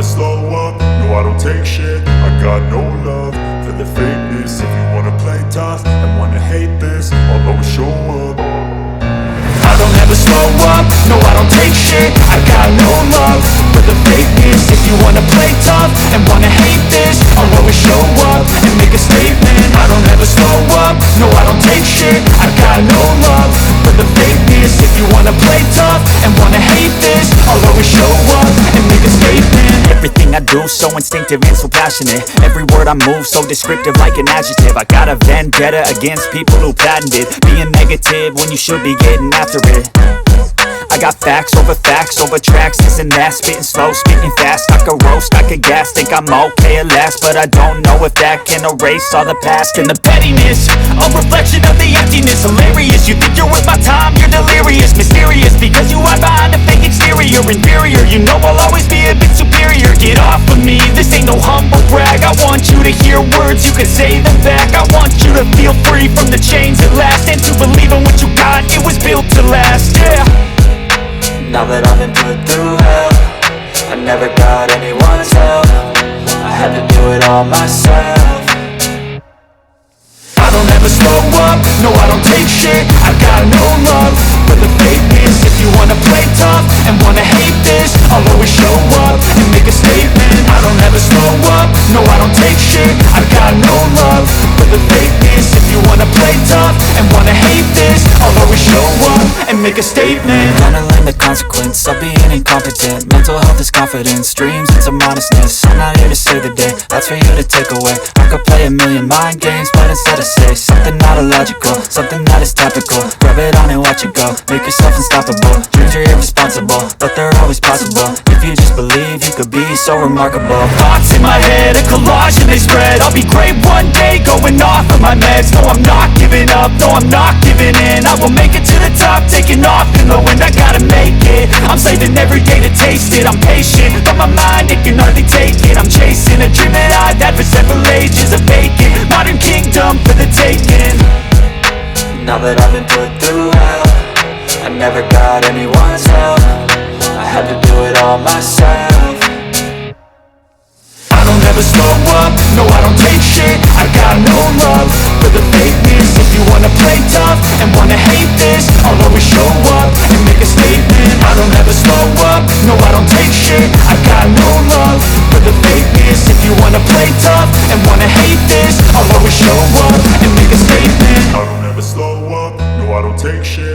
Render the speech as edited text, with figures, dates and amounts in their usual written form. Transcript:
slow up, no I don't take shit. I got no love for the fakeness. If you wanna play tough and wanna hate this, I'll always show up. I don't ever slow up, no I don't take shit. I got no love for the fakeness. If you wanna play tough and wanna hate this, I'll always show up and make a statement. I don't ever slow up, no I don't take shit. I got no love for the fakeness. If you wanna play tough and wanna hate this, I'll always show up and make a statement. Everything I do so instinctive and so passionate. Every word I move so descriptive like an adjective. I got a vendetta against people who patented being negative when you should be getting after it. I got facts over tracks, this and that. Spitting slow, spitting fast, I could roast, I could gas. Think I'm okay at last, but I don't know if that can erase all the past. And the pettiness, a reflection of the emptiness. Hilarious, you think you're worth my time, you're delirious. Mysterious, because you hide behind a fake exterior. Inferior, you know I'll always be a bit superior. Get off of me, this ain't no humble brag. I want you to hear words, you can say them back. I want you to feel free from the chains at last, and to believe in what you got, it was built to last, yeah. Now that I've been put through hell, I never got anyone's help. I had to do it all myself. I don't ever slow up, no I don't take shit. I got no love for the fakeness. If you wanna play tough and wanna hate this, I'll always show up and make a statement. I don't ever slow up, no I don't take shit. I got no love for the fakeness. If you wanna play tough and wanna hate this, I'll always show up and make a statement. Gonna learn the consequence of being incompetent. Mental health is confidence, dreams into modestness. I'm not here to save the day, that's for you to take away. I could play a million mind games, but instead I say something not illogical, something that is topical. Rub it on and watch it go, make yourself unstoppable. Dreams are irresponsible, but they're always possible. If you just believe, you could be so remarkable. Thoughts in my head, a collage and they spread. I'll be great one day, going off of my meds. No, I'm not giving up, no, I'm not giving in. I will make it to the top, taking off in the wind. I gotta make it, I'm saving every day to taste it. I'm patient, but my mind, it can hardly take it. I'm chasing a dream that I've had for several ages. A vacant, modern kingdom for the taking. Now that I've been put through hell, I never got anyone's help. I had to do it all myself. I don't ever slow up, no I don't take shit. I got no love for the fakeness. If you wanna play tough and wanna hate this, I'll always show up and make a statement. I don't ever slow up, no I don't take shit. I got no love for the fakeness. If you wanna play tough and wanna hate this, I'll always show up and make a statement. I don't ever slow up, no I don't take shit.